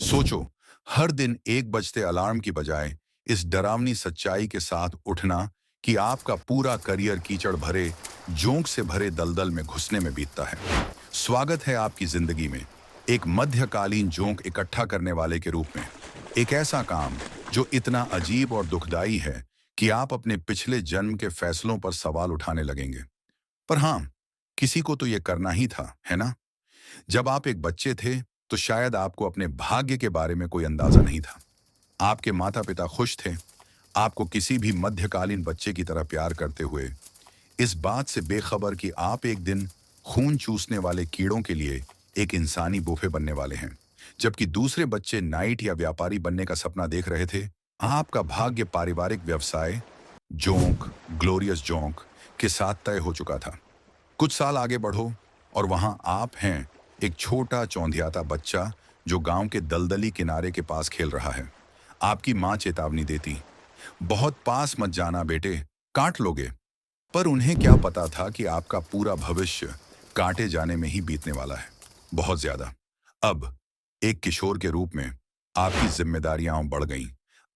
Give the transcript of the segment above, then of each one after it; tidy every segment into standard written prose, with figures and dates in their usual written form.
सोचो, हर दिन 1 बजते अलार्म की बजाय इस डरावनी सच्चाई के साथ उठना कि आपका पूरा करियर कीचड़ भरे, जोंक से भरे दलदल में घुसने में बीतता है। स्वागत है आपकी जिंदगी में एक मध्यकालीन जोंक इकट्ठा करने वाले के रूप में। एक ऐसा काम जो इतना अजीब और दुखदाई है कि आप अपने पिछले जन्म के फैसलों पर सवाल उठाने लगेंगे। पर हाँ, किसी को तो ये करना ही था, है ना? जब आप एक बच्चे थे, तो शायद आपको अपने भाग्य के बारे में कोई अंदाजा नहीं था। आपके माता पिता खुश थे, आपको किसी भी मध्यकालीन बच्चे की तरह प्यार करते हुए, इस बात से बेखबर कि आप एक दिन खून चूसने वाले कीड़ों के लिए एक इंसानी बूफे बनने वाले हैं। जबकि दूसरे बच्चे नाइट या व्यापारी बनने का सपना देख रहे थे, आपका भाग्य पारिवारिक व्यवसाय जोंक, ग्लोरियस जोंक के साथ तय हो चुका था। कुछ साल आगे बढ़ो और वहां आप हैं, एक छोटा चौंधियाता बच्चा जो गांव के दलदली किनारे के पास खेल रहा है। आपकी मां चेतावनी देती, बहुत पास मत जाना बेटे, काट लोगे। पर उन्हें क्या पता था कि आपका पूरा भविष्य काटे जाने में ही बीतने वाला है, बहुत ज्यादा। अब एक किशोर के रूप में आपकी जिम्मेदारियां बढ़ गईं।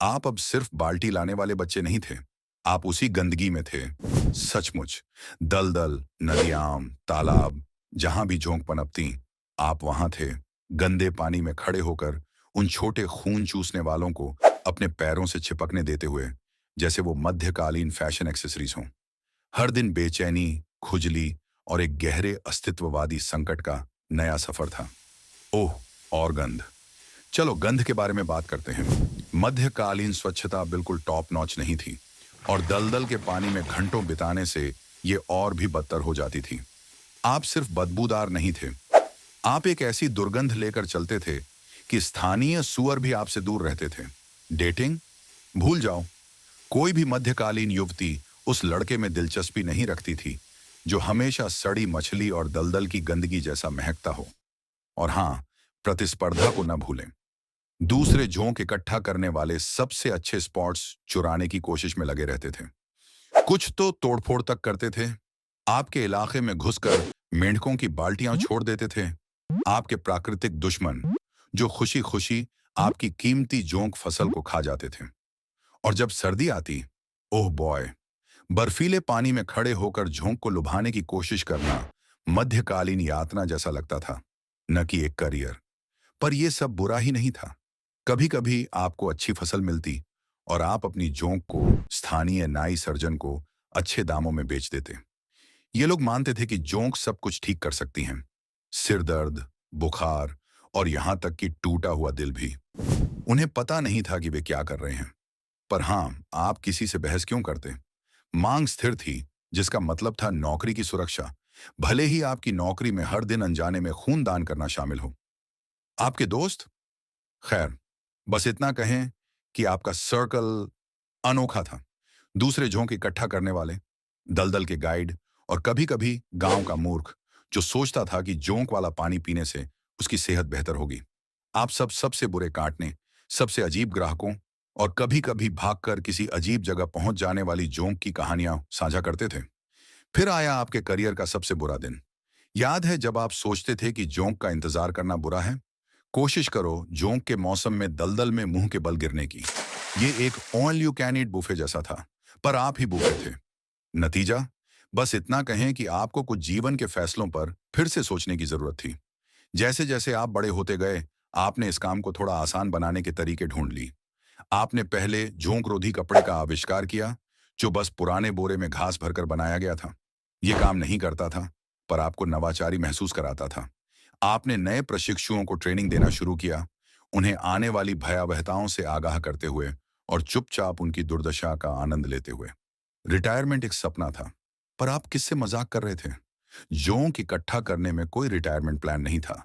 आप अब सिर्फ बाल्टी लाने वाले बच्चे नहीं थे, आप उसी गंदगी में थे। सचमुच, दलदल, नदियां, तालाब, जहां भी झोंक पनपती, आप वहां थे, गंदे पानी में खड़े होकर उन छोटे खून चूसने वालों को अपने पैरों से चिपकने देते हुए, जैसे वो मध्यकालीन फैशन एक्सेसरीज हों। हर दिन बेचैनी, खुजली और एक गहरे अस्तित्ववादी संकट का नया सफर था। ओह, और गंध। चलो गंध के बारे में बात करते हैं। मध्यकालीन स्वच्छता बिल्कुल टॉप नॉच नहीं थी, और दलदल के पानी में घंटों बिताने से ये और भी बदतर हो जाती थी। आप सिर्फ बदबूदार नहीं थे, आप एक ऐसी दुर्गंध लेकर चलते थे कि स्थानीय सुअर भी आपसे दूर रहते थे। डेटिंग भूल जाओ, कोई भी मध्यकालीन युवती उस लड़के में दिलचस्पी नहीं रखती थी जो हमेशा सड़ी मछली और दलदल की गंदगी जैसा महकता हो। और हाँ, प्रतिस्पर्धा को न भूलें। दूसरे झोंक इकट्ठा करने वाले सबसे अच्छे स्पॉट्स चुराने की कोशिश में लगे रहते थे। कुछ तो तोड़फोड़ तक करते थे। आपके इलाके में घुसकर मेंढकों की बाल्टियां छोड़ देते थे। आपके प्राकृतिक दुश्मन जो खुशी खुशी आपकी कीमती जोंक फसल को खा जाते थे। और जब सर्दी आती, ओह बॉय, बर्फीले पानी में खड़े होकर झोंक को लुभाने की कोशिश करना मध्यकालीन यातना जैसा लगता था, न कि एक करियर। पर यह सब बुरा ही नहीं था। कभी कभी आपको अच्छी फसल मिलती और आप अपनी जोंक को स्थानीय नाई सर्जन को अच्छे दामों में बेच देते। ये लोग मानते थे कि जोंक सब कुछ ठीक कर सकती हैं, सिर दर्द, बुखार और यहां तक कि टूटा हुआ दिल भी। उन्हें पता नहीं था कि वे क्या कर रहे हैं। पर हां, आप किसी से बहस क्यों करते? मांग स्थिर थी, जिसका मतलब था नौकरी की सुरक्षा, भले ही आपकी नौकरी में हर दिन अनजाने में खून दान करना शामिल हो। आपके दोस्त, खैर, बस इतना कहें कि आपका सर्कल अनोखा था। दूसरे झोंक इकट्ठा करने वाले, दलदल के गाइड और कभी कभी गांव का मूर्ख जो सोचता था कि जोंक वाला पानी पीने से उसकी सेहत बेहतर होगी। आप सब सबसे बुरे काटने, सबसे अजीब ग्राहकों और कभी कभी भागकर किसी अजीब जगह पहुंच जाने वाली जोंक की कहानियां साझा करते थे। फिर आया आपके करियर का सबसे बुरा दिन। याद है जब आप सोचते थे कि जोंक का इंतजार करना बुरा है? कोशिश करो जोंक के मौसम में दलदल में मुंह के बल गिरने की। ये एक all you can eat buffet जैसा था, पर आप ही बुफे थे। नतीजा, बस इतना कहें कि आपको कुछ जीवन के फैसलों पर फिर से सोचने की जरूरत थी। जैसे जैसे आप बड़े होते गए, आपने इस काम को थोड़ा आसान बनाने के तरीके ढूंढ ली। आपने पहले झोंक रोधी कपड़े का आविष्कार किया, जो बस पुराने बोरे में घास भरकर बनाया गया था। ये काम नहीं करता था, पर आपको नवाचारी महसूस कराता था। आपने नए प्रशिक्षुओं को ट्रेनिंग देना शुरू किया, उन्हें आने वाली भयावहताओं से आगाह करते हुए और चुपचाप उनकी दुर्दशा का आनंद लेते हुए। रिटायरमेंट एक सपना था, पर आप किससे मजाक कर रहे थे? जोंक इकट्ठा करने में कोई रिटायरमेंट प्लान नहीं था।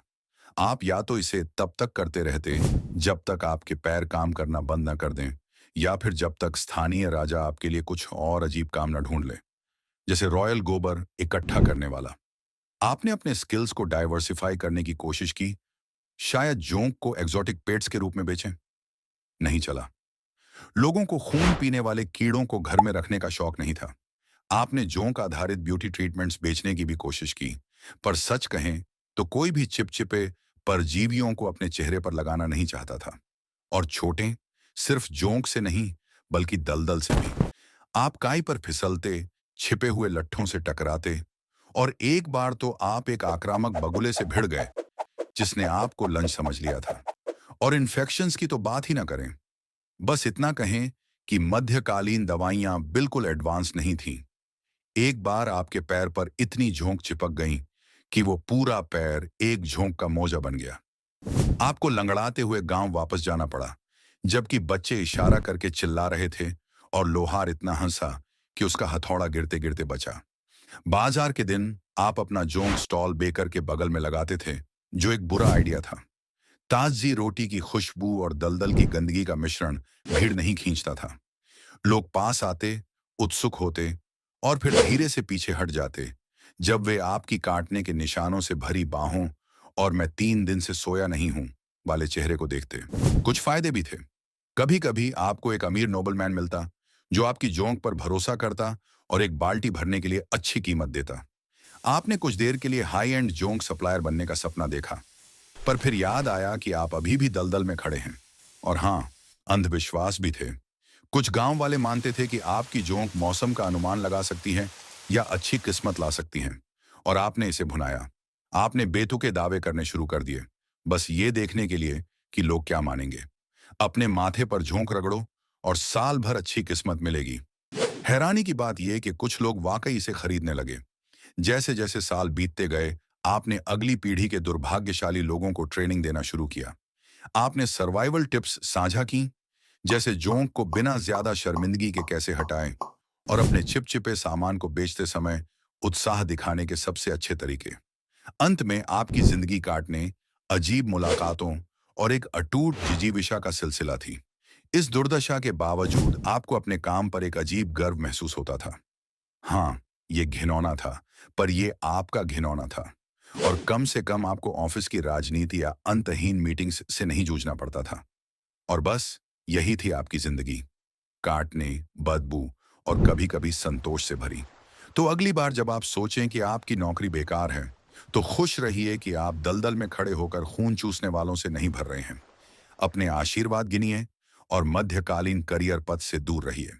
आप या तो इसे तब तक करते रहते जब तक आपके पैर काम करना बंद न कर दें, या फिर जब तक स्थानीय राजा आपके लिए कुछ और अजीब काम न ढूंढ ले, जैसे रॉयल गोबर इकट्ठा करने वाला। आपने अपने स्किल्स को डाइवर्सिफाई करने की कोशिश की, शायद जोंक को एग्जॉटिक पेट्स के रूप में बेचें। नहीं चला। लोगों को खून पीने वाले कीड़ों को घर में रखने का शौक नहीं था। आपने जोंक आधारित ब्यूटी ट्रीटमेंट्स बेचने की भी कोशिश की, पर सच कहें तो कोई भी चिपचिपे परजीवियों को अपने चेहरे पर लगाना नहीं चाहता था। और चोटें सिर्फ जोंक से नहीं, बल्कि दलदल से भी। आप काई पर फिसलते, छिपे हुए लट्ठों से टकराते, और एक बार तो आप एक आक्रामक बगुले से भिड़ गए, जिसने आपको लंच समझ लिया था। और इन्फेक्शंस की तो बात ही ना करें। बस इतना कहें कि मध्यकालीन दवाइयां बिल्कुल एडवांस नहीं थीं। एक बार आपके पैर पर इतनी झोंक चिपक गई कि वो पूरा पैर एक झोंक का मोजा बन गया। आपको लंगड़ाते हुए गांव वापस जाना पड़ा, जबकि बच्चे इशारा करके चिल्ला रहे थे और लोहार इतना हंसा कि उसका हथौड़ा गिरते गिरते बचा। बाजार के दिन आप अपना जोंक स्टॉल बेकर के बगल में लगाते थे, जो एक बुरा आइडिया था। ताजी रोटी की खुशबू और दलदल की गंदगी का मिश्रण भीड़ नहीं खींचता था। लोग पास आते, उत्सुक होते, और फिर धीरे से पीछे हट जाते जब वे आपकी काटने के निशानों से भरी बाहों और मैं 3 दिन से सोया नहीं हूं वाले चेहरे को देखते। कुछ फायदे भी थे। कभी कभी आपको एक अमीर नोबलमैन मिलता, जो आपकी जोंक पर भरोसा करता और एक बाल्टी भरने के लिए अच्छी कीमत देता। आपने कुछ देर के लिए हाई एंड जोंक सप्लायर बनने का सपना देखा, पर फिर याद आया कि आप अभी भी दलदल में खड़े हैं। और हाँ, अंधविश्वास भी थे। कुछ गांव वाले मानते थे कि आपकी जोंक मौसम का अनुमान लगा सकती है या अच्छी किस्मत ला सकती हैं, और आपने इसे भुनाया। आपने बेतुके दावे करने शुरू कर दिए, बस ये देखने के लिए कि लोग क्या मानेंगे। अपने माथे पर झोंक रगड़ो और साल भर अच्छी किस्मत मिलेगी। हैरानी की बात यह कि कुछ लोग वाकई इसे खरीदने लगे। जैसे जैसे साल बीतते गए, आपने अगली पीढ़ी के दुर्भाग्यशाली लोगों को ट्रेनिंग देना शुरू किया। आपने सर्वाइवल टिप्स साझा की, जैसे जोंक को बिना ज्यादा शर्मिंदगी के कैसे हटाएं, और अपने चिपचिपे सामान को बेचते समय उत्साह दिखाने के सबसे अच्छे तरीके। अंत में आपकी जिंदगी काटने, अजीब मुलाकातों और एक अटूट जिजीविषा का सिलसिला थी। इस दुर्दशा के बावजूद आपको अपने काम पर एक अजीब गर्व महसूस होता था। हाँ, ये घिनौना था, पर ये आपका घिनौना था। और कम से कम आपको ऑफिस की राजनीति या अंतहीन मीटिंग्स से नहीं जूझना पड़ता था। और बस यही थी आपकी जिंदगी, काटने, बदबू और कभी-कभी संतोष से भरी। तो अगली बार जब आप सोचें कि आपकी नौकरी बेकार है, तो खुश रहिए कि आप दलदल में खड़े होकर खून चूसने वालों से नहीं भर रहे हैं। अपने आशीर्वाद गिनिए और मध्यकालीन करियर पथ से दूर रहिए।